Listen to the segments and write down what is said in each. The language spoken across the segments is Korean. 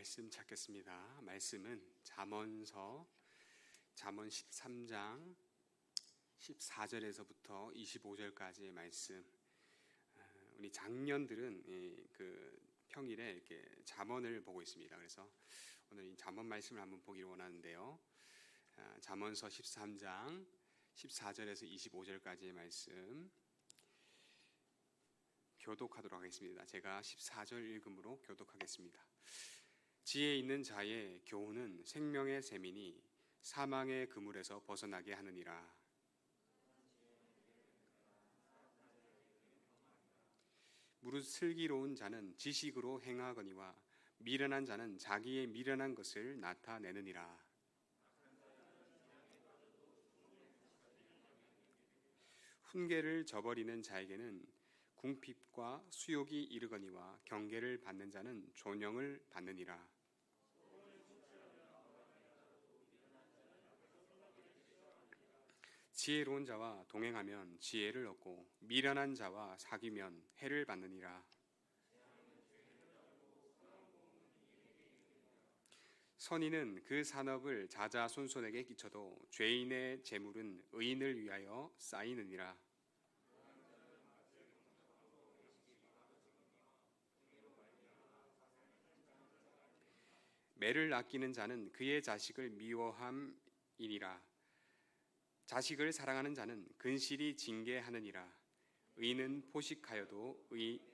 말씀 찾겠습니다. 말씀은 잠언서 13장 14절에서부터 25절까지의 말씀. 우리 장년들은 그 평일에 이렇게 잠언을 보고 있습니다. 그래서 오늘 이 잠언 말씀을 한번 보기를 원하는데요. 잠언서 13장 14절에서 25절까지의 말씀 교독하도록 하겠습니다. 제가 14절 읽음으로 교독하겠습니다. 지혜 있는 자의 교훈은 생명의 샘이니 사망의 그물에서 벗어나게 하느니라. 무릇 슬기로운 자는 지식으로 행하거니와 미련한 자는 자기의 미련한 것을 나타내느니라. 훈계를 저버리는 자에게는 궁핍과 수욕이 이르거니와 경계를 받는 자는 존영을 받느니라. 지혜로운 자와 동행하면 지혜를 얻고 미련한 자와 사귀면 해를 받느니라. 선인은 그 산업을 자자손손에게 끼쳐도 죄인의 재물은 의인을 위하여 쌓이느니라. 매를 아끼는 자는 그의 자식을 미워함이니라. 자식을 사랑하는 자는 근실이 징계하느니라. 의인은 포식하여도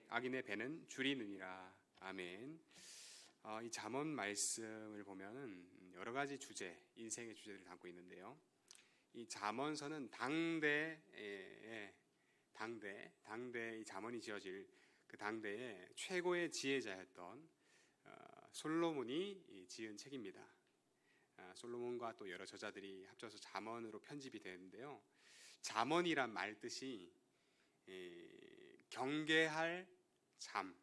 악인의 배는 줄이느니라. 아멘. 이 잠언 말씀을 보면은 여러 가지 주제, 인생의 주제를 담고 있는데요. 이 잠언서는 당대의 이 잠언이 지어질 그 당대의 최고의 지혜자였던 솔로몬이 지은 책입니다. 솔로몬과 또 여러 저자들이 합쳐서 잠언으로 편집이 되는데요. 잠언이란 말 뜻이 경계할 잠,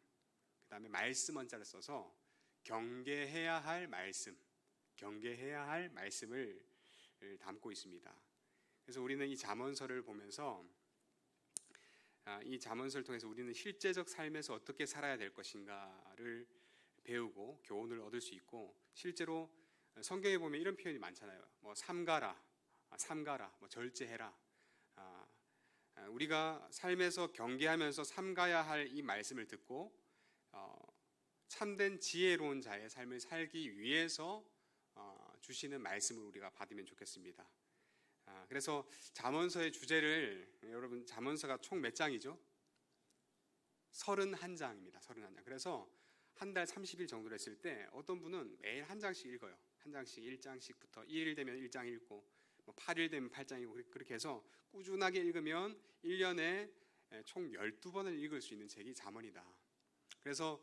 그 다음에 말씀 원자를 써서 경계해야 할 말씀을 담고 있습니다. 그래서 우리는 이 잠언서를 보면서 이 잠언서를 통해서 우리는 실제적 삶에서 어떻게 살아야 될 것인가를 배우고 교훈을 얻을 수 있고, 실제로 성경에 보면 이런 표현이 많잖아요. 뭐 삼가라, 뭐 절제해라. 우리가 삶에서 경계하면서 삼가야 할 이 말씀을 듣고 참된 지혜로운 자의 삶을 살기 위해서 주시는 말씀을 우리가 받으면 좋겠습니다. 그래서 잠언서의 주제를, 여러분 잠언서가 총 몇 장이죠? 31장입니다. 31장. 그래서 한 달 30일 정도를 했을 때 어떤 분은 매일 한 장씩 읽어요. 한 장씩 1장씩부터 1일 되면 1장 읽고 8일 되면 8장 읽고, 그렇게 해서 꾸준하게 읽으면 1년에 총 12번을 읽을 수 있는 책이 잠언이다. 그래서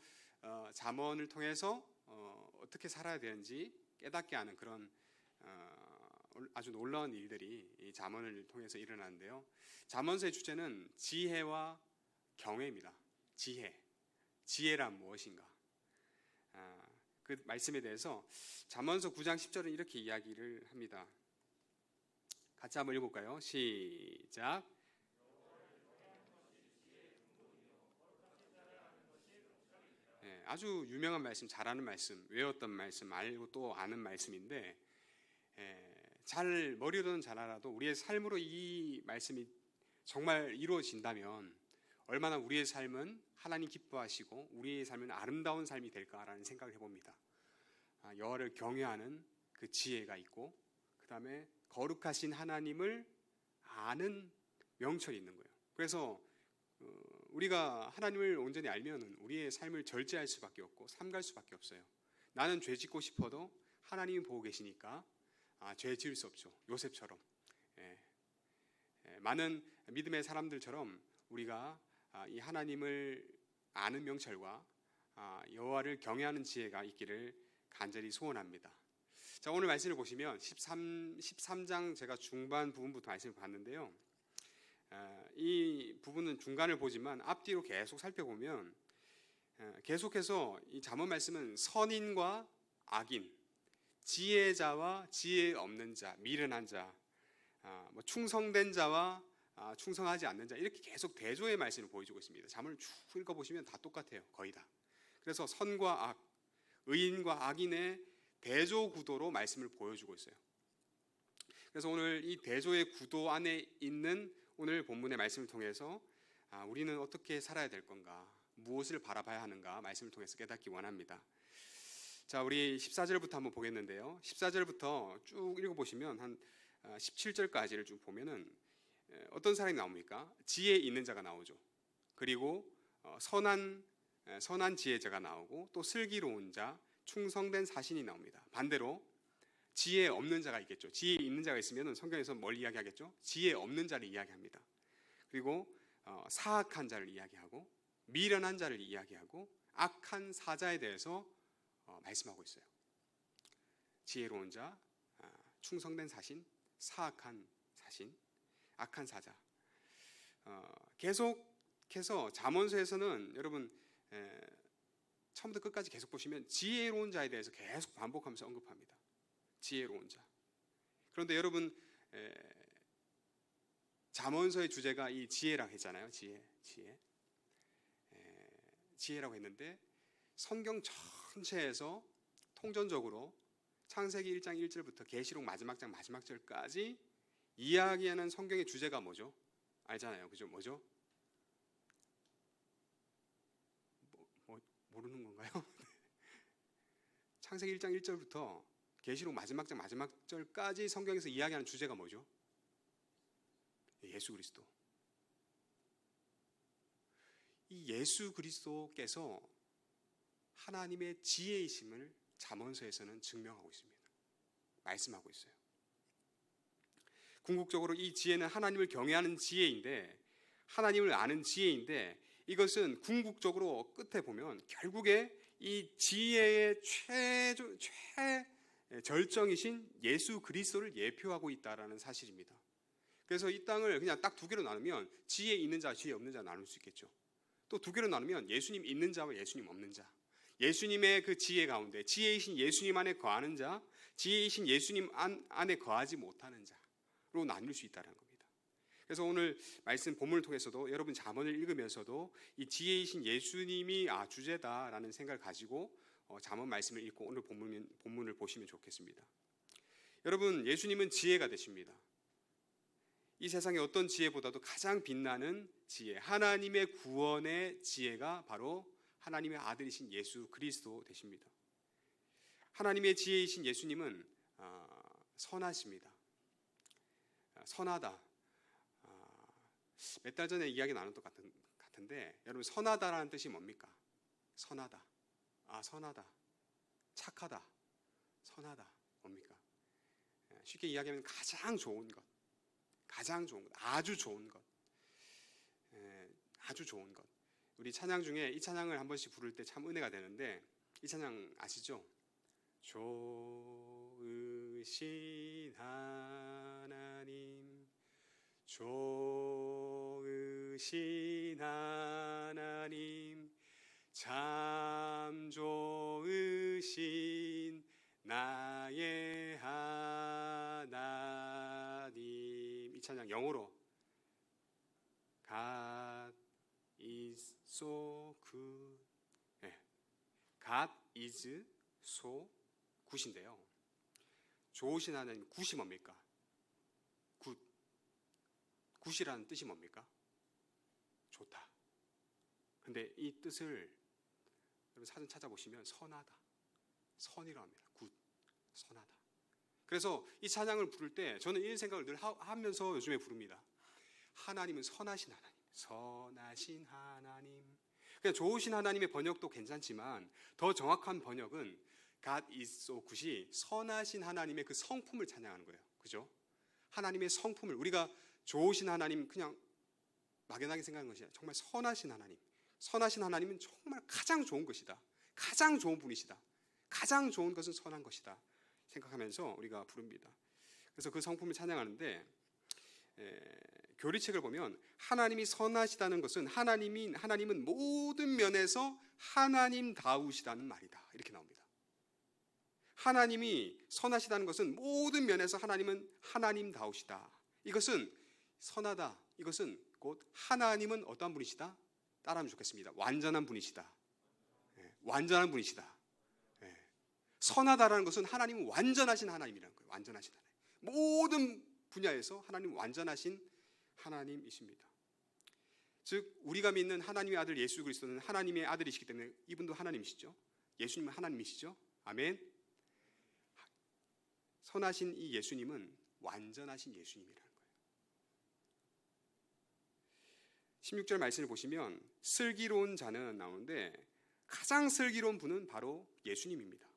잠언을 통해서 어떻게 살아야 되는지 깨닫게 하는 그런 아주 놀라운 일들이 이 잠언을 통해서 일어나는데요. 잠언서의 주제는 지혜와 경외입니다. 지혜란 무엇인가? 그 말씀에 대해서 잠언서 9장 10절은 이렇게 이야기를 합니다. 같이 한번 읽어볼까요? 시작. 아주 유명한 말씀, 잘 아는 말씀, 외웠던 말씀, 알고 또 아는 말씀인데, 머리로는 잘 알아도 우리의 삶으로 이 말씀이 정말 이루어진다면 얼마나 우리의 삶은 하나님 기뻐하시고 우리의 삶은 아름다운 삶이 될까라는 생각을 해봅니다. 여호와를 경외하는 그 지혜가 있고, 그 다음에 거룩하신 하나님을 아는 명철이 있는 거예요. 그래서 우리가 하나님을 온전히 알면 우리의 삶을 절제할 수밖에 없고 삼갈 수밖에 없어요. 나는 죄 짓고 싶어도 하나님이 보고 계시니까 죄 지을 수 없죠. 요셉처럼. 많은 믿음의 사람들처럼 우리가 이 하나님을 아는 명철과 여호와를 경외하는 지혜가 있기를 간절히 소원합니다. 자, 오늘 말씀을 보시면 13장 제가 중반 부분부터 말씀을 봤는데요. 이 부분은 중간을 보지만 앞뒤로 계속 살펴보면 계속해서 이 잠언 말씀은 선인과 악인, 지혜자와 지혜 없는 자, 미련한 자, 충성된 자와 충성하지 않는 자, 이렇게 계속 대조의 말씀을 보여주고 있습니다. 잠언을 쭉 읽어보시면 다 똑같아요. 거의 다. 그래서 선과 악, 의인과 악인의 대조 구도로 말씀을 보여주고 있어요. 그래서 오늘 이 대조의 구도 안에 있는 오늘 본문의 말씀을 통해서 우리는 어떻게 살아야 될 건가, 무엇을 바라봐야 하는가 말씀을 통해서 깨닫기 원합니다. 자, 우리 14절부터 한번 보겠는데요. 14절부터 쭉 읽어보시면 한 17절까지를 쭉 보면은 어떤 사람이 나옵니까? 지혜 있는 자가 나오죠. 그리고 선한 지혜자가 나오고 또 슬기로운 자, 충성된 사신이 나옵니다. 반대로 지혜 없는 자가 있겠죠. 지혜 있는 자가 있으면 성경에서 뭘 이야기하겠죠? 지혜 없는 자를 이야기합니다. 그리고 사악한 자를 이야기하고 미련한 자를 이야기하고 악한 사자에 대해서 말씀하고 있어요. 지혜로운 자, 충성된 사신, 사악한 사신, 악한 사자. 계속해서 잠언서에서는 여러분 처음부터 끝까지 계속 보시면 지혜로운 자에 대해서 계속 반복하면서 언급합니다. 지혜로운 자. 그런데 여러분 잠언서의 주제가 이 지혜라고 했잖아요. 지혜라고 했는데 성경 전체에서 통전적으로 창세기 1장 1절부터 계시록 마지막 장 마지막 절까지 이야기하는 성경의 주제가 뭐죠? 알잖아요. 그죠? 뭐죠? 모르는 건가요? 창세기 1장 1절부터 계시록 마지막 장 마지막 절까지 성경에서 이야기하는 주제가 뭐죠? 예수 그리스도. 이 예수 그리스도께서 하나님의 지혜이심을 잠언서에서는 증명하고 있습니다. 말씀하고 있어요. 궁극적으로 이 지혜는 하나님을 경외하는 지혜인데, 하나님을 아는 지혜인데, 이것은 궁극적으로 끝에 보면 결국에 이 지혜의 최절정이신 예수 그리스도를 예표하고 있다라는 사실입니다. 그래서 이 땅을 그냥 딱 두 개로 나누면 지혜 있는 자, 지혜 없는 자 나눌 수 있겠죠. 또 두 개로 나누면 예수님 있는 자와 예수님 없는 자, 예수님의 그 지혜 가운데 지혜이신 예수님 안에 거하는 자, 지혜이신 예수님 안에 거하지 못하는 자로 나눌 수 있다는 겁니다. 그래서 오늘 말씀 본문을 통해서도 여러분 잠언을 읽으면서도 이 지혜이신 예수님이 주제다라는 생각을 가지고 잠언 말씀을 읽고 오늘 본문을 보시면 좋겠습니다. 여러분, 예수님은 지혜가 되십니다. 이 세상의 어떤 지혜보다도 가장 빛나는 지혜, 하나님의 구원의 지혜가 바로 하나님의 아들이신 예수 그리스도 되십니다. 하나님의 지혜이신 예수님은 선하십니다. 선하다. 몇 달 전에 이야기 나눴던 것 같은데 여러분, 선하다라는 뜻이 뭡니까? 선하다. 선하다. 착하다. 선하다. 뭡니까? 쉽게 이야기하면 가장 좋은 것. 가장 좋은 것. 아주 좋은 것. 아주 좋은 것. 우리 찬양 중에 이 찬양을 한 번씩 부를 때 참 은혜가 되는데, 이 찬양 아시죠? 좋으신 하나님, 좋으신 하나님, 참 좋으신 나의 하나님. 이 찬양 영어로 God is so good. God is so good인데요. 좋으신 하나님, 굿이 뭡니까? 굿. 굿이라는 뜻이 뭡니까? 좋다. 근데 이 뜻을 여러분 사전 찾아보시면 선하다. 선이라고 합니다. 굿. 선하다. 그래서 이 찬양을 부를 때 저는 이 생각을 늘 하면서 요즘에 부릅니다. 하나님은 선하신 하나님. 선하신 하나님. 그냥 좋으신 하나님의 번역도 괜찮지만 더 정확한 번역은 God is so good이 선하신 하나님의 그 성품을 찬양하는 거예요. 그죠? 하나님의 성품을, 우리가 좋으신 하나님 그냥 막연하게 생각하는 것이 아니라 정말 선하신 하나님. 선하신 하나님은 정말 가장 좋은 것이다. 가장 좋은 분이시다. 가장 좋은 것은 선한 것이다. 생각하면서 우리가 부릅니다. 그래서 그 성품을 찬양하는데 교리책을 보면 하나님이 선하시다는 것은 하나님은 모든 면에서 하나님다우시다는 말이다. 이렇게 나옵니다. 하나님이 선하시다는 것은 모든 면에서 하나님은 하나님다우시다. 이것은 선하다. 이것은 곧 하나님은 어떠한 분이시다? 따라하면 좋겠습니다. 완전한 분이시다. 완전한 분이시다. 선하다라는 것은 하나님은 완전하신 하나님이라는 거예요. 완전하신 하나님. 모든 분야에서 하나님은 완전하신 하나님이십니다. 즉 우리가 믿는 하나님의 아들 예수 그리스도는 하나님의 아들이시기 때문에 이분도 하나님이시죠. 예수님은 하나님이시죠. 아멘. 선하신 이 예수님은 완전하신 예수님이라는 거예요. 16절 말씀을 보시면 슬기로운 자는 나오는데 가장 슬기로운 분은 바로 예수님입니다.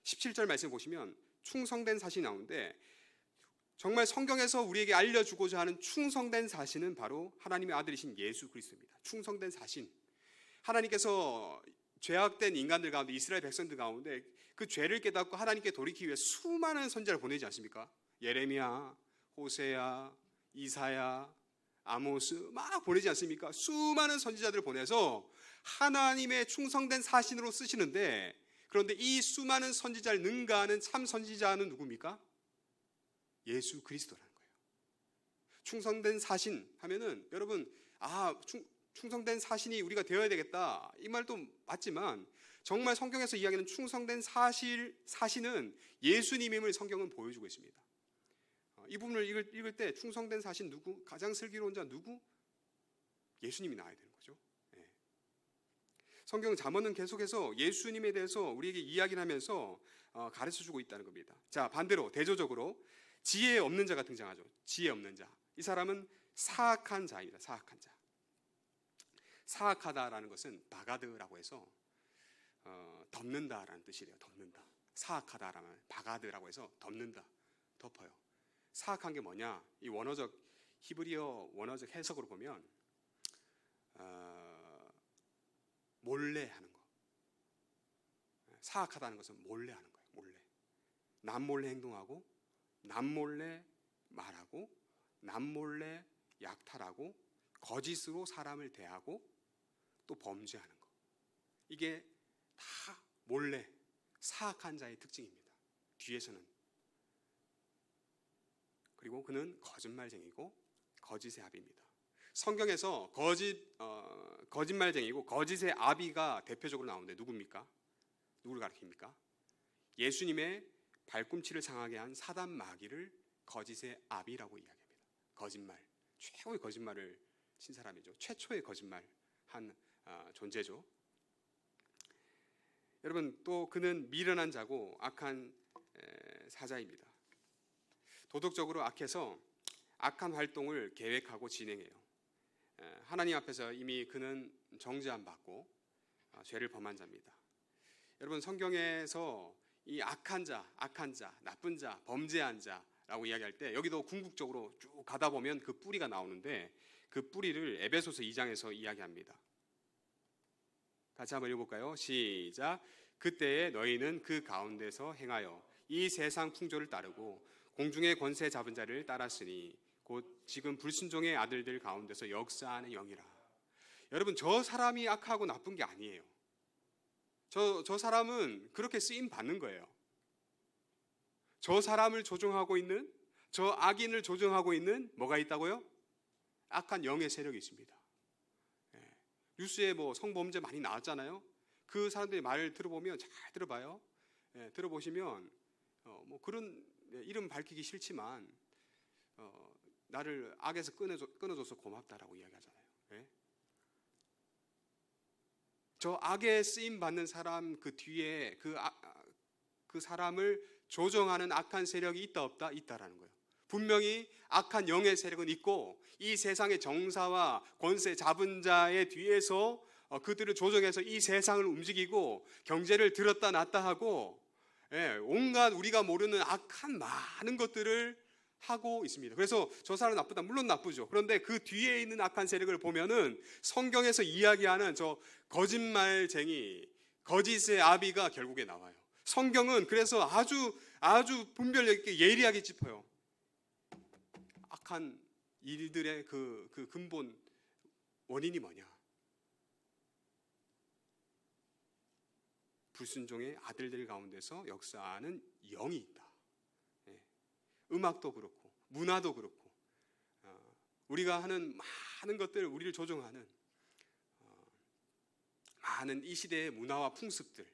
17절 말씀 보시면 충성된 사신이 나오는데 정말 성경에서 우리에게 알려주고자 하는 충성된 사신은 바로 하나님의 아들이신 예수 그리스도입니다. 충성된 사신. 하나님께서 죄악된 인간들 가운데 이스라엘 백성들 가운데 그 죄를 깨닫고 하나님께 돌이키기 위해 수많은 선지자를 보내지 않습니까? 예레미야, 호세야, 이사야, 아모스 막 보내지 않습니까? 수많은 선지자들을 보내서 하나님의 충성된 사신으로 쓰시는데 그런데 이 수많은 선지자를 능가하는 참 선지자는 누굽니까? 예수 그리스도라는 거예요. 충성된 사신 하면은 여러분 충성된 사신이 우리가 되어야 되겠다 이 말도 맞지만 정말 성경에서 이야기하는 충성된 사신은 예수님임을 성경은 보여주고 있습니다. 이 부분을 읽을 때 충성된 사신 누구? 가장 슬기로운 자 누구? 예수님이 나와야 되는 거죠. 성경 잠언은 계속해서 예수님에 대해서 우리에게 이야기를 하면서 가르쳐주고 있다는 겁니다. 자, 반대로 대조적으로 지혜 없는 자가 등장하죠. 지혜 없는 자. 이 사람은 사악한 자입니다. 사악한 자. 사악하다라는 것은 바가드라고 해서 덮는다라는 뜻이래요. 덮는다. 사악하다라면 바가드라고 해서 덮는다. 덮어요. 사악한 게 뭐냐? 이 히브리어 원어적 해석으로 보면 몰래 하는 거. 사악하다는 것은 몰래 하는 거예요. 몰래. 남몰래 행동하고 남몰래 말하고 남몰래 약탈하고 거짓으로 사람을 대하고 또 범죄하는 거. 이게 다 몰래 사악한 자의 특징입니다. 뒤에서는. 그리고 그는 거짓말쟁이고 거짓의 아비입니다. 성경에서 거짓말쟁이고 거짓의 아비가 대표적으로 나오는데 누굽니까? 누구를 가리킵니까? 예수님의 발꿈치를 상하게 한 사단 마귀를 거짓의 아비라고 이야기합니다. 거짓말, 최고의 거짓말을 친 사람이죠. 최초의 거짓말 한 존재죠. 여러분 또 그는 미련한 자고 악한 사자입니다. 도덕적으로 악해서 악한 활동을 계획하고 진행해요. 하나님 앞에서 이미 그는 정죄함 받고 죄를 범한 자입니다. 여러분 성경에서 이 악한 자, 나쁜 자, 범죄한 자라고 이야기할 때 여기도 궁극적으로 쭉 가다 보면 그 뿌리가 나오는데 그 뿌리를 에베소서 2장에서 이야기합니다. 같이 한번 읽어볼까요? 시작. 그때에 너희는 그 가운데서 행하여 이 세상 풍조를 따르고 공중의 권세 잡은 자를 따랐으니 곧 지금 불순종의 아들들 가운데서 역사하는 영이라. 여러분 저 사람이 악하고 나쁜 게 아니에요. 저 사람은 그렇게 쓰임 받는 거예요. 저 사람을 조종하고 있는, 저 악인을 조종하고 있는 뭐가 있다고요? 악한 영의 세력이 있습니다. 뉴스에 뭐 성범죄 많이 나왔잖아요. 그 사람들이 말을 들어보면 잘 들어봐요. 들어보시면 뭐 그런 이름 밝히기 싫지만 나를 악에서 끊어줘서 고맙다라고 이야기하잖아요. 저 악에 쓰임 받는 사람 그 뒤에 그 사람을 조종하는 악한 세력이 있다 없다? 있다라는 거예요. 분명히 악한 영의 세력은 있고 이 세상의 정사와 권세 잡은 자의 뒤에서 그들을 조종해서 이 세상을 움직이고 경제를 들었다 놨다 하고 온갖 우리가 모르는 악한 많은 것들을 하고 있습니다. 그래서 저 사람 나쁘다. 물론 나쁘죠. 그런데 그 뒤에 있는 악한 세력을 보면은 성경에서 이야기하는 저 거짓말쟁이, 거짓의 아비가 결국에 나와요. 성경은 그래서 아주 분별력 있게 예리하게 짚어요. 악한 일들의 그 근본 원인이 뭐냐? 불순종의 아들들 가운데서 역사하는 영이 있다. 음악도 그렇고 문화도 그렇고 우리가 하는 많은 것들, 우리를 조종하는 많은 이 시대의 문화와 풍습들.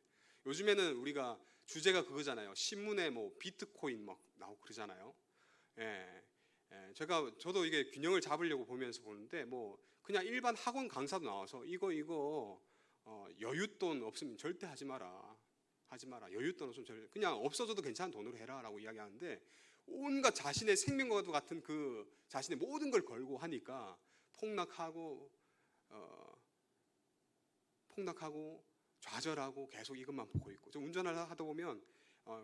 요즘에는 우리가 주제가 그거잖아요. 신문에 뭐 비트코인 막 나오고 그러잖아요. 저도 이게 균형을 잡으려고 보면서 보는데 뭐 그냥 일반 학원 강사도 나와서 이거 여윳돈 없으면 절대 하지 마라. 여윳돈 없으면 절대 그냥 없어져도 괜찮은 돈으로 해라라고 이야기하는데 온갖 자신의 생명과도 같은 그 자신의 모든 걸 걸고 하니까 폭락하고 좌절하고 계속 이것만 보고 있고 좀 운전을 하다 보면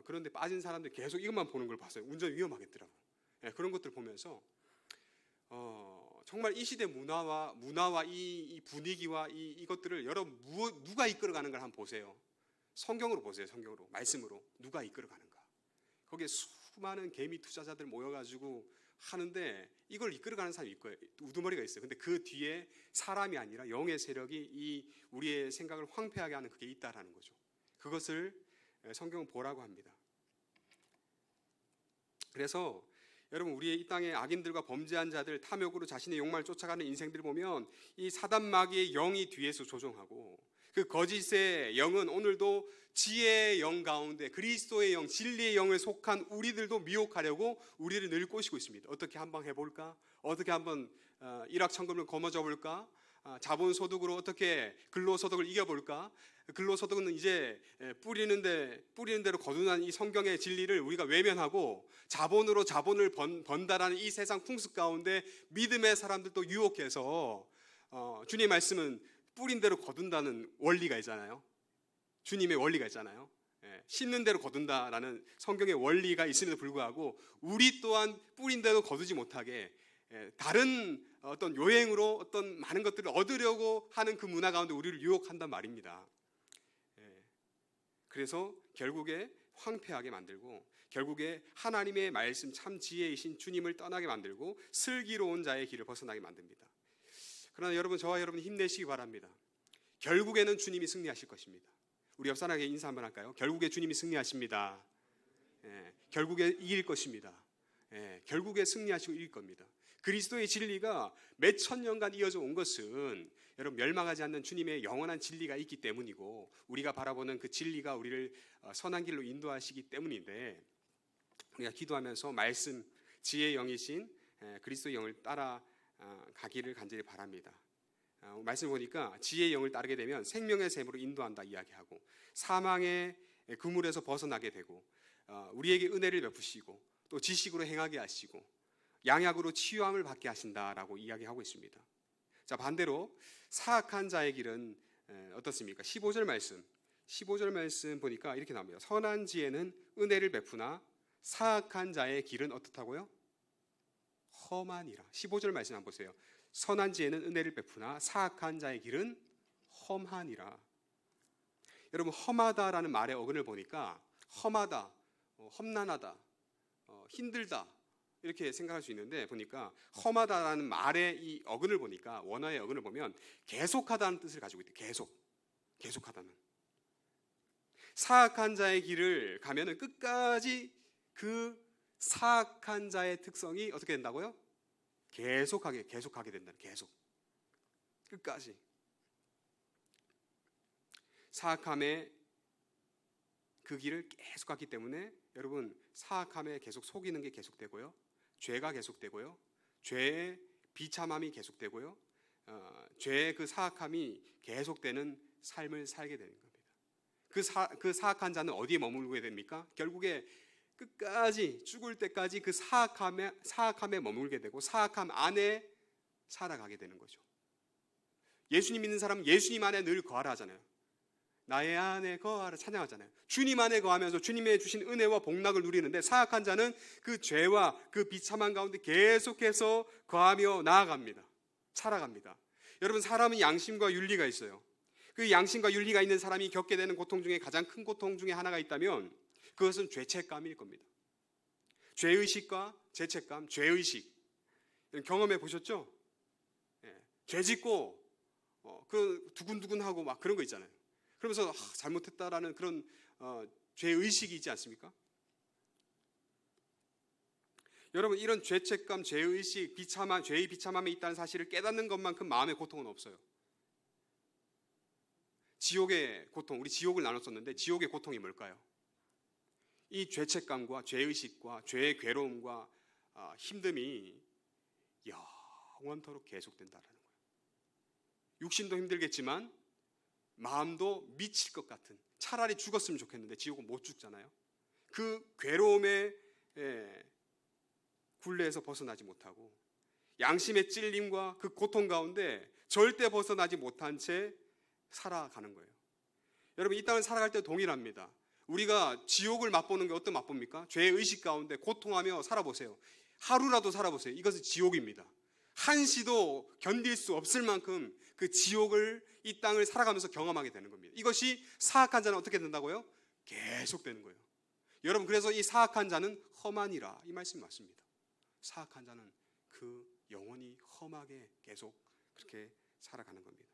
그런데 빠진 사람들 계속 이것만 보는 걸 봤어요. 운전 위험하겠더라고. 그런 것들 보면서 정말 이 시대 문화와 이 분위기와 이것들을 여러분 누가 이끌어가는 걸 한번 보세요. 성경으로 보세요. 성경으로 말씀으로 누가 이끌어가는가. 거기에 수많은 개미 투자자들 모여가지고 하는데 이걸 이끌어가는 사람이 있고요. 우두머리가 있어요. 근데 그 뒤에 사람이 아니라 영의 세력이 이 우리의 생각을 황폐하게 하는 그게 있다라는 거죠. 그것을 성경은 보라고 합니다. 그래서 여러분 우리의 이 땅의 악인들과 범죄한 자들 탐욕으로 자신의 욕망을 쫓아가는 인생들 보면 이 사단 마귀의 영이 뒤에서 조종하고 그 거짓의 영은 오늘도 지혜의 영 가운데 그리스도의 영, 진리의 영을 속한 우리들도 미혹하려고 우리를 늘 꼬시고 있습니다. 어떻게 한방 해볼까? 어떻게 한번 일확천금을 거머쥐어 볼까? 자본소득으로 어떻게 근로소득을 이겨볼까? 근로소득은 이제 뿌리는 대로 거둔한 이 성경의 진리를 우리가 외면하고 자본으로 자본을 번다라는 이 세상 풍습 가운데 믿음의 사람들도 유혹해서 주님의 말씀은 뿌린 대로 거둔다는 원리가 있잖아요. 주님의 원리가 있잖아요. 심는 대로 거둔다라는 성경의 원리가 있음에도 불구하고 우리 또한 뿌린 대로 거두지 못하게 다른 어떤 요행으로 어떤 많은 것들을 얻으려고 하는 그 문화 가운데 우리를 유혹한단 말입니다. 그래서 결국에 황폐하게 만들고 결국에 하나님의 말씀 참 지혜이신 주님을 떠나게 만들고 슬기로운 자의 길을 벗어나게 만듭니다. 그러나 여러분 저와 여러분 힘내시기 바랍니다. 결국에는 주님이 승리하실 것입니다. 우리 옆 사람에게 인사 한번 할까요? 결국에 주님이 승리하십니다. 결국에 이길 것입니다. 결국에 승리하시고 이길 겁니다. 그리스도의 진리가 몇 천 년간 이어져 온 것은 여러분 멸망하지 않는 주님의 영원한 진리가 있기 때문이고 우리가 바라보는 그 진리가 우리를 선한 길로 인도하시기 때문인데 우리가 기도하면서 말씀 지혜의 영이신 그리스도의 영을 따라 가기를 간절히 바랍니다. 말씀을 보니까 지혜의 영을 따르게 되면 생명의 샘으로 인도한다 이야기하고 사망의 그물에서 벗어나게 되고 우리에게 은혜를 베푸시고 또 지식으로 행하게 하시고 양약으로 치유함을 받게 하신다라고 이야기하고 있습니다. 자 반대로 사악한 자의 길은 어떻습니까? 15절 말씀 보니까 이렇게 나옵니다. 선한 지혜는 은혜를 베푸나 사악한 자의 길은 어떻다고요? 험하니라. 15절 말씀 한번 보세요. 선한 지혜는 은혜를 베푸나 사악한 자의 길은 험하니라. 여러분 험하다라는 말의 어근을 보니까 험하다, 험난하다, 힘들다 이렇게 생각할 수 있는데 보니까 험하다라는 말의 이 어근을 보니까 원어의 어근을 보면 계속하다는 뜻을 가지고 있대요. 계속하다는. 사악한 자의 길을 가면은 끝까지 그 사악한 자의 특성이 어떻게 된다고요? 계속하게 된다는 계속 끝까지 사악함의 그 길을 계속 갔기 때문에 여러분 사악함에 계속 속이는 게 계속되고요, 죄가 계속되고요, 죄의 비참함이 계속되고요, 죄의 그 사악함이 계속되는 삶을 살게 되는 겁니다. 그 사악한 자는 어디에 머물게 됩니까? 결국에 끝까지 죽을 때까지 그 사악함에 머물게 되고 사악함 안에 살아가게 되는 거죠. 예수님 믿는 사람은 예수님 안에 늘 거하라 하잖아요. 나의 안에 거하라 찬양하잖아요. 주님 안에 거하면서 주님의 주신 은혜와 복락을 누리는데 사악한 자는 그 죄와 그 비참한 가운데 계속해서 거하며 나아갑니다. 살아갑니다. 여러분 사람은 양심과 윤리가 있어요. 그 양심과 윤리가 있는 사람이 겪게 되는 고통 중에 가장 큰 고통 중에 하나가 있다면 그것은 죄책감일 겁니다. 죄의식과 죄책감, 죄의식 경험해 보셨죠? 죄 짓고 그 두근두근하고 막 그런 거 있잖아요. 그러면서 잘못했다라는 그런 죄의식이 있지 않습니까? 여러분 이런 죄책감, 죄의식, 죄의 비참함에 있다는 사실을 깨닫는 것만큼 마음의 고통은 없어요. 지옥의 고통, 우리 지옥을 나눴었는데 지옥의 고통이 뭘까요? 이 죄책감과 죄의식과 죄의 괴로움과 힘듦이 영원토록 계속된다는 거예요. 육신도 힘들겠지만 마음도 미칠 것 같은, 차라리 죽었으면 좋겠는데 지옥은 못 죽잖아요. 그 괴로움의 굴레에서 벗어나지 못하고 양심의 찔림과 그 고통 가운데 절대 벗어나지 못한 채 살아가는 거예요. 여러분, 이 땅을 살아갈 때 동일합니다. 우리가 지옥을 맛보는 게 어떤 맛봅니까? 죄의 의식 가운데 고통하며 살아보세요. 하루라도 살아보세요. 이것은 지옥입니다. 한시도 견딜 수 없을 만큼 그 지옥을 이 땅을 살아가면서 경험하게 되는 겁니다. 이것이 사악한 자는 어떻게 된다고요? 계속 되는 거예요. 여러분, 그래서 이 사악한 자는 험하니라, 이 말씀이 맞습니다. 사악한 자는 그 영원히 험하게 계속 그렇게 살아가는 겁니다.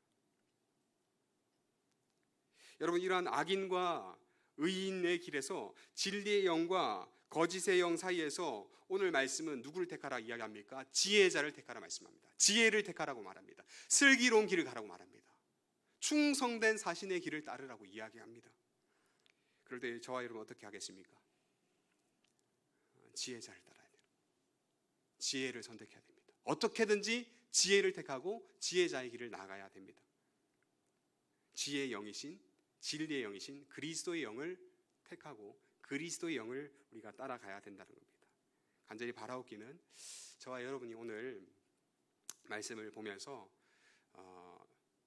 여러분, 이러한 악인과 의인의 길에서 진리의 영과 거짓의 영 사이에서 오늘 말씀은 누구를 택하라 이야기합니까? 지혜자를 택하라 말씀합니다. 지혜를 택하라고 말합니다. 슬기로운 길을 가라고 말합니다. 충성된 사신의 길을 따르라고 이야기합니다. 그럴 때 저와 여러분 어떻게 하겠습니까? 지혜자를 따라야 돼요. 지혜를 선택해야 됩니다. 어떻게든지 지혜를 택하고 지혜자의 길을 나가야 됩니다. 지혜의 영이신, 진리의 영이신 그리스도의 영을 택하고 그리스도의 영을 우리가 따라가야 된다는 겁니다. 간절히 바라옵기는 저와 여러분이 오늘 말씀을 보면서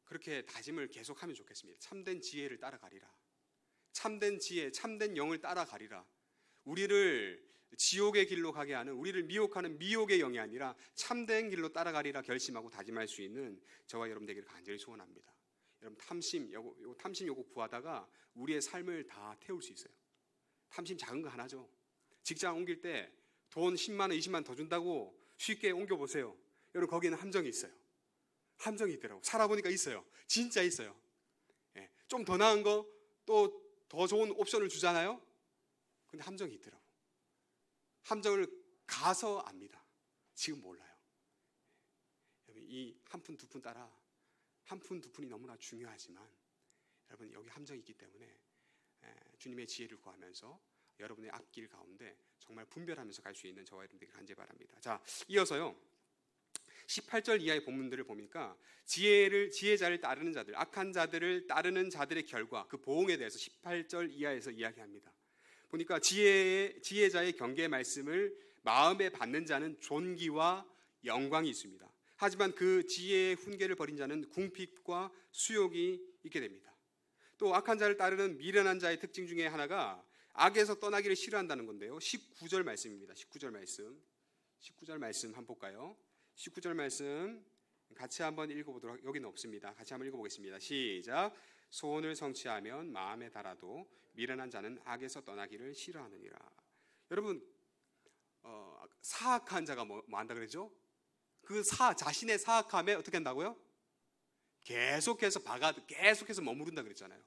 그렇게 다짐을 계속하면 좋겠습니다. 참된 지혜를 따라가리라. 참된 지혜, 참된 영을 따라가리라. 우리를 지옥의 길로 가게 하는, 우리를 미혹하는 미혹의 영이 아니라 참된 길로 따라가리라 결심하고 다짐할 수 있는 저와 여러분 되기를 간절히 소원합니다. 여러분, 탐심 요거 구하다가 우리의 삶을 다 태울 수 있어요. 탐심 작은 거 하나죠. 직장 옮길 때 돈 10만 원, 20만 원 더 준다고 쉽게 옮겨보세요. 여러분, 거기에는 함정이 있어요. 함정이 있더라고. 살아보니까 있어요. 진짜 있어요. 좀 더 나은 거, 또 더 좋은 옵션을 주잖아요. 근데 함정이 있더라고. 함정을 가서 압니다. 지금 몰라요. 이 한 푼, 두 푼 따라, 한 푼, 두 푼이 너무나 중요하지만 여러분, 여기 함정이 있기 때문에 주님의 지혜를 구하면서 여러분의 앞길 가운데 정말 분별하면서 갈 수 있는 저와 여러분들에게 간절히 바랍니다. 자, 이어서요 18절 이하의 본문들을 보니까 지혜자를 따르는 자들, 악한 자들을 따르는 자들의 결과, 그 보응에 대해서 18절 이하에서 이야기합니다. 보니까 지혜자의 경계의 말씀을 마음에 받는 자는 존귀와 영광이 있습니다. 하지만 그 지혜의 훈계를 버린 자는 궁핍과 수욕이 있게 됩니다. 또 악한 자를 따르는 미련한 자의 특징 중에 하나가 악에서 떠나기를 싫어한다는 건데요. 19절 말씀입니다. 19절 말씀 한번 볼까요? 19절 말씀 같이 한번 읽어보도록, 여기는 없습니다. 같이 한번 읽어보겠습니다. 시작. 소원을 성취하면 마음에 달아도 미련한 자는 악에서 떠나기를 싫어하느니라. 여러분, 사악한 자가 뭐 한다 그러죠? 그 자신의 사악함에 어떻게 한다고요? 계속해서 계속해서 머무른다 그랬잖아요.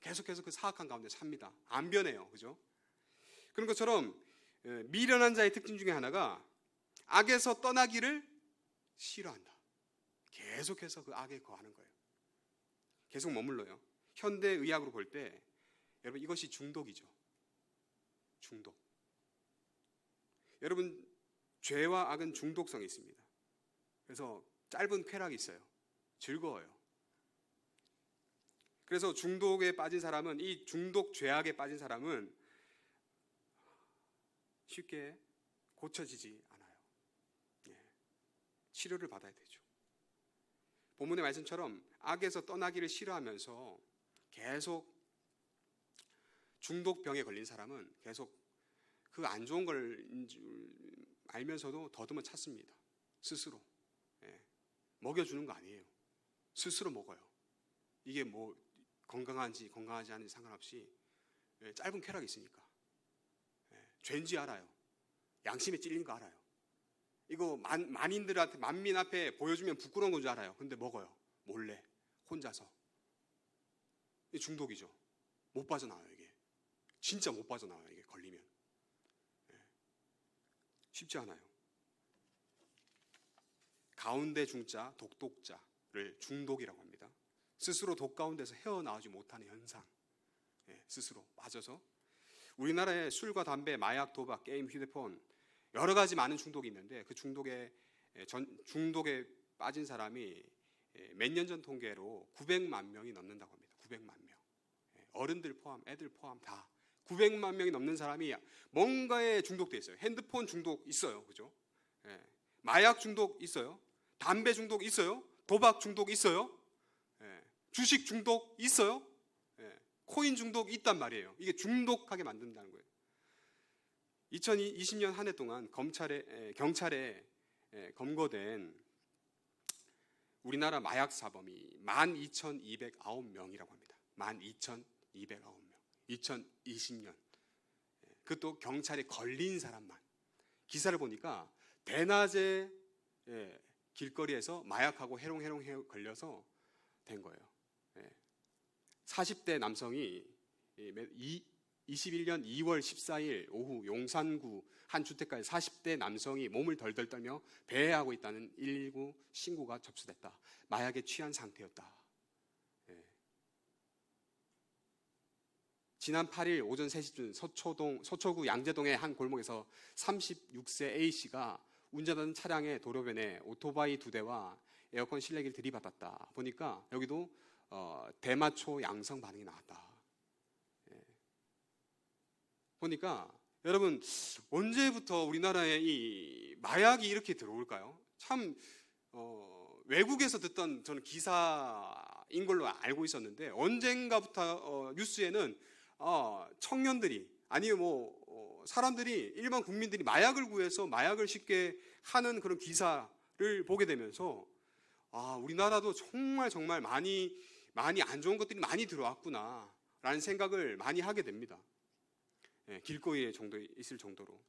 계속해서 그 사악한 가운데 삽니다. 안 변해요. 그죠? 그런 것처럼 미련한 자의 특징 중에 하나가 악에서 떠나기를 싫어한다. 계속해서 그 악에 거하는 거예요. 계속 머물러요. 현대 의학으로 볼 때 여러분, 이것이 중독이죠. 중독. 여러분, 죄와 악은 중독성이 있습니다. 그래서 짧은 쾌락이 있어요. 즐거워요. 그래서 중독에 빠진 사람은, 이 중독 죄악에 빠진 사람은 쉽게 고쳐지지 않아요. 치료를 받아야 되죠. 본문의 말씀처럼 악에서 떠나기를 싫어하면서 계속 중독병에 걸린 사람은 계속 그 안 좋은 걸 알면서도 더듬어 찾습니다. 스스로. 먹여주는 거 아니에요. 스스로 먹어요. 이게 뭐 건강하지 않은지 상관없이 짧은 쾌락이 있으니까. 죄인지 알아요. 양심에 찔린 거 알아요. 이거 만인들한테, 만민 앞에 보여주면 부끄러운 건 줄 알아요. 근데 먹어요. 몰래 혼자서. 이게 중독이죠. 못 빠져나와요. 이게 진짜 못 빠져나와요. 이게 걸리면 쉽지 않아요. 가운데 중자, 독독자를 중독이라고 합니다. 스스로 독 가운데서 헤어나오지 못하는 현상, 스스로 빠져서 우리나라에 술과 담배, 마약, 도박, 게임, 휴대폰 여러 가지 많은 중독이 있는데 그 중독에 빠진 사람이 몇 년 전 통계로 900만 명이 넘는다고 합니다. 900만 명. 어른들 포함, 애들 포함 다 900만 명이 넘는 사람이 뭔가에 중독돼 있어요. 핸드폰 중독 있어요, 그죠? 마약 중독 있어요. 담배 중독 있어요. 도박 중독 있어요. 주식 중독 있어요. 코인 중독 있단 말이에요. 이게 중독하게 만든다는 거예요. 2020년 한 해 동안 경찰에 검거된 우리나라 마약 사범이 12,209명이라고 합니다. 12,209명. 2020년. 그것도 경찰에 걸린 사람만. 기사를 보니까 대낮에 길거리에서 마약하고 해롱 걸려서 된 거예요. 40대 남성이 21년 2월 14일 오후 용산구 한 주택가에 40대 남성이 몸을 덜덜 떨며 배회하고 있다는 119 신고가 접수됐다. 마약에 취한 상태였다. 지난 8일 오전 3시쯤 서초구 양재동의 한 골목에서 36세 A씨가 운전하는 차량의 도로변에 오토바이 2대와 에어컨 실내기를 들이받았다. 보니까 여기도 대마초 양성 반응이 나왔다. 보니까 여러분 언제부터 우리나라에 이 마약이 이렇게 들어올까요? 참 외국에서 듣던 저는 기사인 걸로 알고 있었는데 언젠가부터 뉴스에는 청년들이 아니면 사람들이 일반 국민들이 마약을 구해서 마약을 쉽게 하는 그런 기사를 보게 되면서 우리나라도 정말 많이 안 좋은 것들이 많이 들어왔구나라는 생각을 많이 하게 됩니다. 길거리에 정도 있을 정도로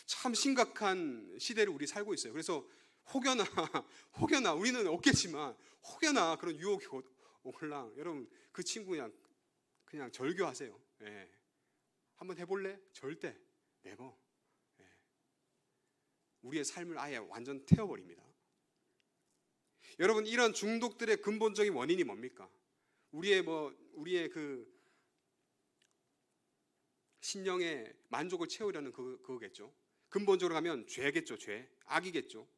참 심각한 시대를 우리 살고 있어요. 그래서 혹여나 우리는 없겠지만 혹여나 그런 유혹이 올랑 여러분 그 친구 그냥 절교하세요. 한번 해볼래? 절대 네버. 우리의 삶을 아예 완전 태워버립니다. 여러분 이런 중독들의 근본적인 원인이 뭡니까? 우리의 그 신령의 만족을 채우려는 그거겠죠. 근본적으로 가면 죄겠죠. 죄, 악이겠죠.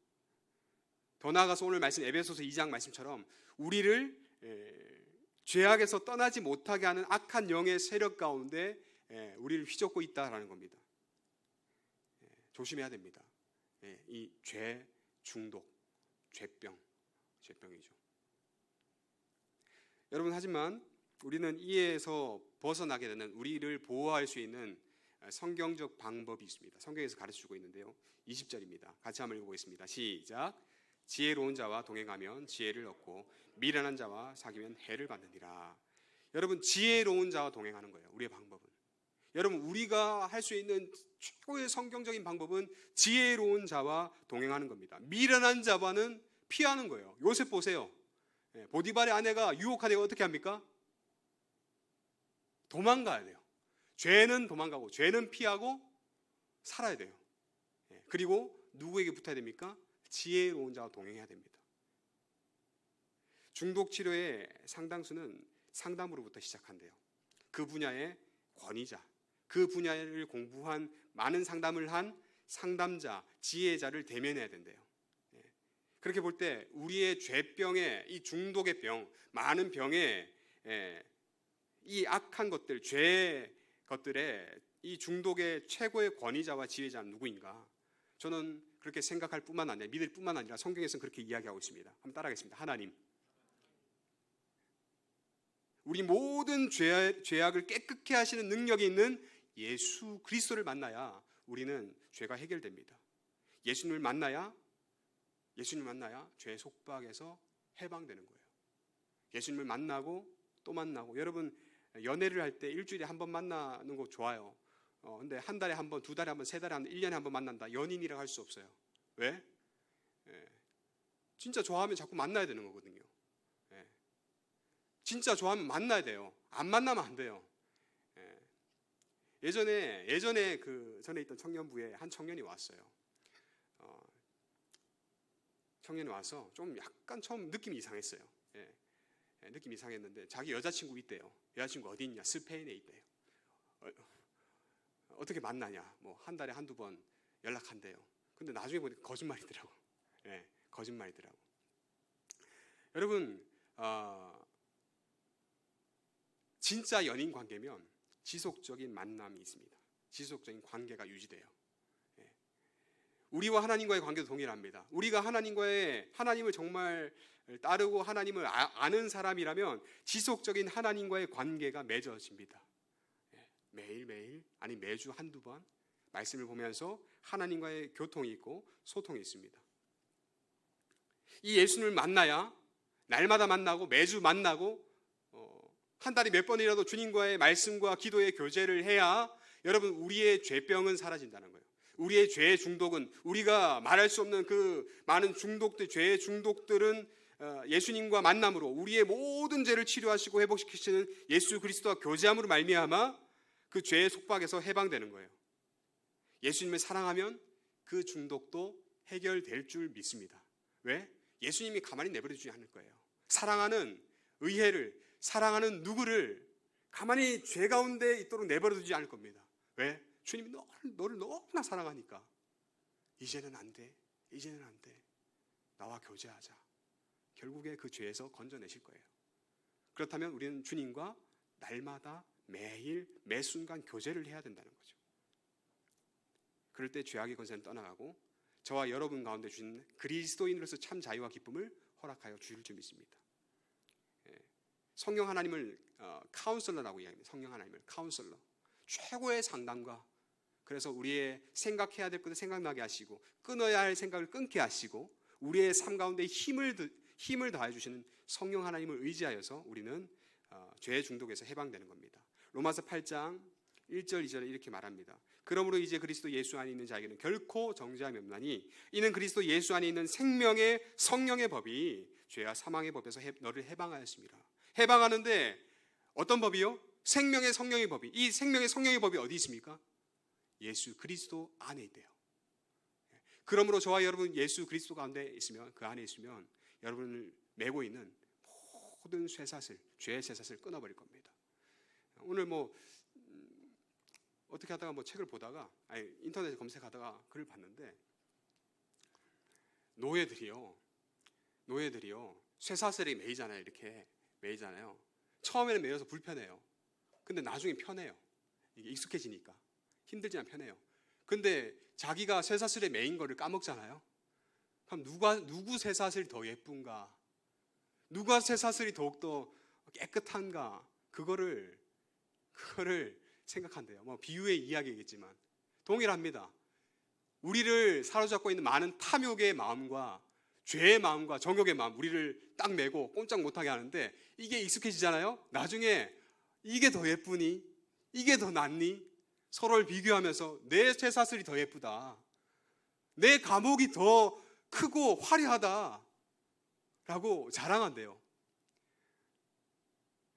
더 나아가서 오늘 말씀 에베소서 2장 말씀처럼 우리를 죄악에서 떠나지 못하게 하는 악한 영의 세력 가운데 우리를 휘젓고 있다라는 겁니다. 조심해야 됩니다. 이 죄, 중독, 죄병이죠. 여러분 하지만 우리는 이에서 벗어나게 되는 우리를 보호할 수 있는 성경적 방법이 있습니다. 성경에서 가르쳐주고 있는데요. 20절입니다. 같이 한번 읽어보겠습니다. 시작. 지혜로운 자와 동행하면 지혜를 얻고 미련한 자와 사귀면 해를 받느니라. 여러분 지혜로운 자와 동행하는 거예요. 우리의 방법은. 여러분 우리가 할 수 있는 최고의 성경적인 방법은 지혜로운 자와 동행하는 겁니다. 미련한 자와는 피하는 거예요. 요셉 보세요. 보디발의 아내가 유혹하다가 어떻게 합니까? 도망가야 돼요. 죄는 도망가고 죄는 피하고 살아야 돼요. 그리고 누구에게 붙어야 됩니까? 지혜로운 자와 동행해야 됩니다. 중독 치료의 상당수는 상담으로부터 시작한대요. 그 분야의 권위자, 그 분야를 공부한 많은 상담을 한 상담자, 지혜자를 대면해야 된대요. 그렇게 볼 때 우리의 죄병에 이 중독의 병, 많은 병에 이 악한 것들, 죄의 것들에 이 중독의 최고의 권위자와 지혜자는 누구인가? 저는 그렇게 생각할 뿐만 아니라 믿을 뿐만 아니라 성경에서는 그렇게 이야기하고 있습니다. 한번 따라하겠습니다. 하나님. 우리 모든 죄악을 깨끗게 하시는 능력이 있는 예수 그리스도를 만나야 우리는 죄가 해결됩니다. 예수님을 만나야 죄의 속박에서 해방되는 거예요. 예수님을 만나고 또 만나고. 여러분 연애를 할 때 일주일에 한 번 만나는 거 좋아요. 근데 한 달에 한 번, 두 달에 한 번, 세 달에 한 번, 1년에 한 번 만난다. 연인이라고 할 수 없어요. 왜? 진짜 좋아하면 자꾸 만나야 되는 거거든요. 진짜 좋아하면 만나야 돼요. 안 만나면 안 돼요. 예전에 그 전에 있던 청년부에 한 청년이 왔어요. 청년이 와서 좀 약간 처음 느낌이 이상했어요. 느낌이 이상했는데 자기 여자친구 있대요. 여자친구 어디 있냐? 스페인에 있대요. 어떻게 만나냐? 뭐 한 달에 한두 번 연락한대요. 근데 나중에 보니까 거짓말이더라고. 예, 거짓말이더라고. 여러분, 진짜 연인 관계면 지속적인 만남이 있습니다. 지속적인 관계가 유지돼요. 예. 우리와 하나님과의 관계도 동일합니다. 우리가 하나님을 정말 따르고 하나님을 아는 사람이라면 지속적인 하나님과의 관계가 맺어집니다. 예. 매일매일 아니 매주 한두 번 말씀을 보면서 하나님과의 교통이 있고 소통이 있습니다. 이 예수님을 만나야 날마다 만나고 매주 만나고 한 달에 몇 번이라도 주님과의 말씀과 기도의 교제를 해야 여러분 우리의 죄병은 사라진다는 거예요. 우리의 죄의 중독은 우리가 말할 수 없는 그 많은 중독들, 죄의 중독들은 예수님과 만남으로 우리의 모든 죄를 치료하시고 회복시키시는 예수 그리스도와 교제함으로 말미암아 그 죄의 속박에서 해방되는 거예요. 예수님을 사랑하면 그 중독도 해결될 줄 믿습니다. 왜? 예수님이 가만히 내버려 두지 않을 거예요. 사랑하는 의회를, 사랑하는 누구를 가만히 죄 가운데 있도록 내버려 두지 않을 겁니다. 왜? 주님이 너를 너무나 사랑하니까 이제는 안 돼, 이제는 안 돼, 나와 교제하자. 결국에 그 죄에서 건져내실 거예요. 그렇다면 우리는 주님과 날마다 매일 매 순간 교제를 해야 된다는 거죠. 그럴 때 죄악의 권세는 떠나가고 저와 여러분 가운데 주신 그리스도인으로서 참 자유와 기쁨을 허락하여 주실 줄 믿습니다. 성령 하나님을 카운슬러라고 이야기합니다. 성령 하나님을 카운슬러, 최고의 상담가. 그래서 우리의 생각해야 될 것을 생각나게 하시고 끊어야 할 생각을 끊게 하시고 우리의 삶 가운데 힘을 더해 주시는 성령 하나님을 의지하여서 우리는 죄의 중독에서 해방되는 겁니다. 로마서 8장 1절 2절에 이렇게 말합니다. 그러므로 이제 그리스도 예수 안에 있는 자에게는 결코 정죄함이 없나니 이는 그리스도 예수 안에 있는 생명의 성령의 법이 죄와 사망의 법에서 너를 해방하였습니다. 해방하는데 어떤 법이요? 생명의 성령의 법이. 이 생명의 성령의 법이 어디 있습니까? 예수 그리스도 안에 있대요. 그러므로 저와 여러분 예수 그리스도 가운데 있으면, 그 안에 있으면 여러분을 메고 있는 모든 쇠사슬, 죄의 쇠사슬을 끊어버릴 겁니다. 오늘 어떻게 하다가 책을 보다가 인터넷에 검색하다가 글을 봤는데 노예들이요 쇠사슬이 매이잖아요. 이렇게 매이잖아요. 처음에는 매여서 불편해요. 근데 나중에 편해요. 이게 익숙해지니까 힘들지만 편해요. 근데 자기가 쇠사슬에 매인 거를 까먹잖아요. 그럼 누구 쇠사슬이 더 예쁜가? 누가 쇠사슬이 더욱더 깨끗한가? 그거를 생각한대요. 비유의 이야기겠지만 동일합니다. 우리를 사로잡고 있는 많은 탐욕의 마음과 죄의 마음과 정욕의 마음, 우리를 딱 메고 꼼짝 못하게 하는데 이게 익숙해지잖아요. 나중에 이게 더 예쁘니? 이게 더 낫니? 서로를 비교하면서 내 쇠사슬이 더 예쁘다, 내 감옥이 더 크고 화려하다 라고 자랑한대요.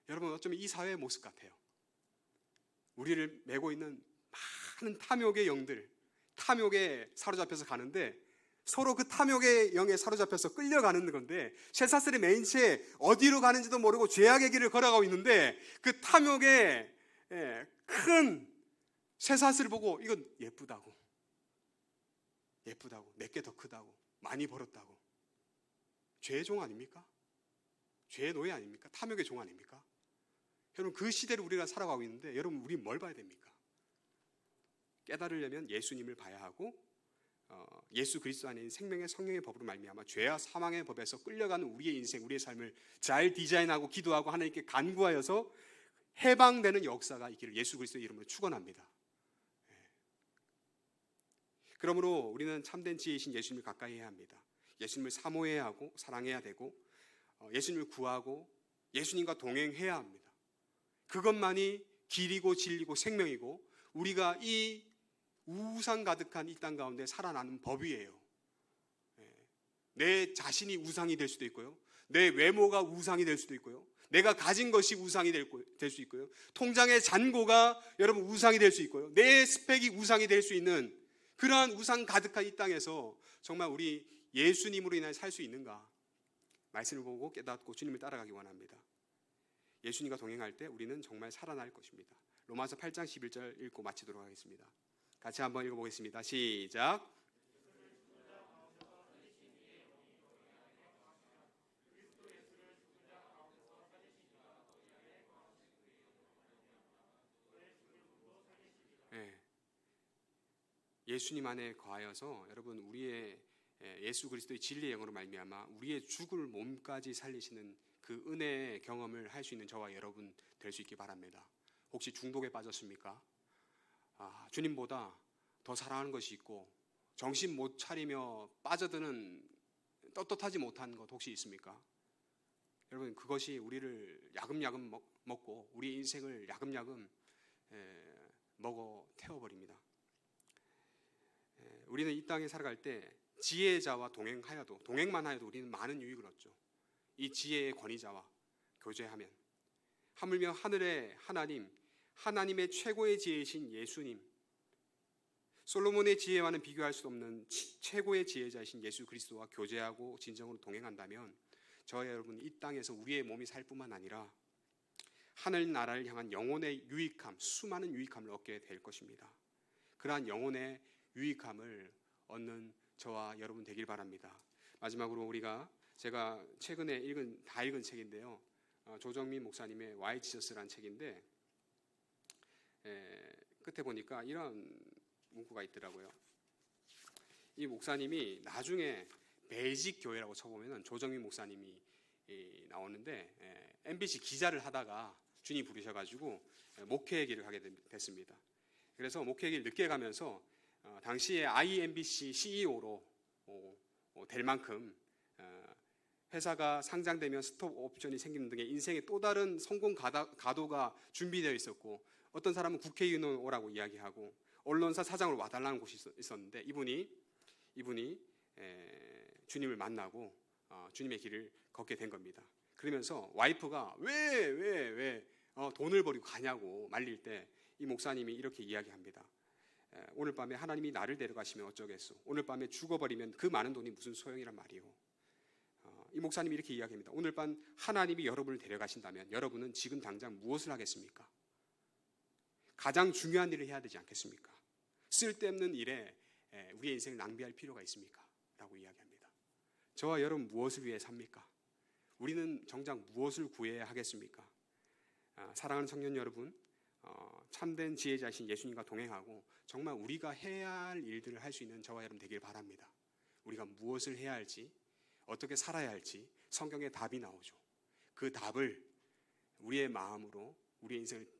여러분, 어쩌면 이 사회의 모습 같아요. 우리를 메고 있는 많은 탐욕의 영들, 탐욕에 사로잡혀서 가는데 서로 그 탐욕의 영에 사로잡혀서 끌려가는 건데 쇠사슬에 매인 채 어디로 가는지도 모르고 죄악의 길을 걸어가고 있는데 그 탐욕의 큰 쇠사슬을 보고 이건 예쁘다고, 내게 더 크다고, 많이 벌었다고. 죄의 종 아닙니까? 죄의 노예 아닙니까? 탐욕의 종 아닙니까? 여러분, 그 시대를 우리가 살아가고 있는데 여러분, 우리 뭘 봐야 됩니까? 깨달으려면 예수님을 봐야 하고 예수 그리스도 안에 있는 생명의 성령의 법으로 말미암아 죄와 사망의 법에서 끌려가는 우리의 인생, 우리의 삶을 잘 디자인하고 기도하고 하나님께 간구하여서 해방되는 역사가 있기를 예수 그리스도의 이름으로 축원합니다. 그러므로 우리는 참된 지혜이신 예수님을 가까이 해야 합니다. 예수님을 사모해야 하고 사랑해야 되고 예수님을 구하고 예수님과 동행해야 합니다. 그것만이 길이고 진리고 생명이고 우리가 이 우상 가득한 이 땅 가운데 살아나는 법이에요. 내 자신이 우상이 될 수도 있고요, 내 외모가 우상이 될 수도 있고요, 내가 가진 것이 우상이 될 수 있고요, 통장의 잔고가 여러분 우상이 될 수 있고요, 내 스펙이 우상이 될 수 있는 그러한 우상 가득한 이 땅에서 정말 우리 예수님으로 인해 살 수 있는가? 말씀을 보고 깨닫고 주님을 따라가기 원합니다. 예수님과 동행할 때 우리는 정말 살아날 것입니다. 로마서 8장 11절 읽고 마치도록 하겠습니다. 같이 한번 읽어보겠습니다. 시작. 예. 예수님 안에 거하여서 여러분 우리의 예수 그리스도의 진리의 영으로 말미암아 우리의 죽을 몸까지 살리시는 그 은혜의 경험을 할 수 있는 저와 여러분 될 수 있기 바랍니다. 혹시 중독에 빠졌습니까? 주님보다 더 사랑하는 것이 있고 정신 못 차리며 빠져드는 떳떳하지 못한 것 혹시 있습니까? 여러분 그것이 우리를 야금야금 먹고 우리 인생을 야금야금 먹어 태워버립니다. 우리는 이 땅에 살아갈 때 지혜자와 동행만 하여도 우리는 많은 유익을 얻죠. 이 지혜의 권위자와 교제하면 하물며 하늘의 하나님의 최고의 지혜이신 예수님, 솔로몬의 지혜와는 비교할 수 없는 최고의 지혜자이신 예수 그리스도와 교제하고 진정으로 동행한다면 저와 여러분 이 땅에서 우리의 몸이 살 뿐만 아니라 하늘나라를 향한 영혼의 유익함, 수많은 유익함을 얻게 될 것입니다. 그러한 영혼의 유익함을 얻는 저와 여러분 되길 바랍니다. 마지막으로 제가 최근에 다 읽은 책인데요. 조정민 목사님의 Why Jesus라는 책인데 끝에 보니까 이런 문구가 있더라고요. 이 목사님이 나중에 매직 교회라고 쳐보면 조정민 목사님이 나오는데 MBC 기자를 하다가 주님 부르셔가지고 목회의 길을 가게 됐습니다. 그래서 목회의 길 늦게 가면서 당시에 IMBC CEO로 될 만큼 회사가 상장되면 스톡 옵션이 생기는 등의 인생의 또 다른 성공 가도가 준비되어 있었고 어떤 사람은 국회의원 오라고 이야기하고 언론사 사장으로 와달라는 곳이 있었는데 이분이 주님을 만나고 주님의 길을 걷게 된 겁니다. 그러면서 와이프가 왜 돈을 버리고 가냐고 말릴 때 이 목사님이 이렇게 이야기합니다. 오늘 밤에 하나님이 나를 데려가시면 어쩌겠소. 오늘 밤에 죽어버리면 그 많은 돈이 무슨 소용이란 말이오. 이 목사님이 이렇게 이야기합니다. 오늘 밤 하나님이 여러분을 데려가신다면 여러분은 지금 당장 무엇을 하겠습니까? 가장 중요한 일을 해야 되지 않겠습니까? 쓸데없는 일에 우리의 인생을 낭비할 필요가 있습니까? 라고 이야기합니다. 저와 여러분 무엇을 위해 삽니까? 우리는 정작 무엇을 구해야 하겠습니까? 사랑하는 청년 여러분, 참된 지혜자이신 예수님과 동행하고 정말 우리가 해야 할 일들을 할 수 있는 저와 여러분 되길 바랍니다. 우리가 무엇을 해야 할지, 어떻게 살아야 할지 성경에 답이 나오죠. 그 답을 우리의 마음으로 우리의 인생을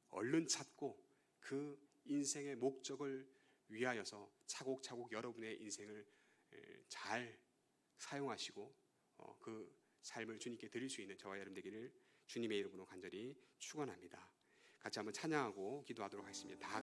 얼른 찾고 그 인생의 목적을 위하여서 차곡차곡 여러분의 인생을 잘 사용하시고 그 삶을 주님께 드릴 수 있는 저와 여러분 되기를 주님의 이름으로 간절히 축원합니다. 같이 한번 찬양하고 기도하도록 하겠습니다.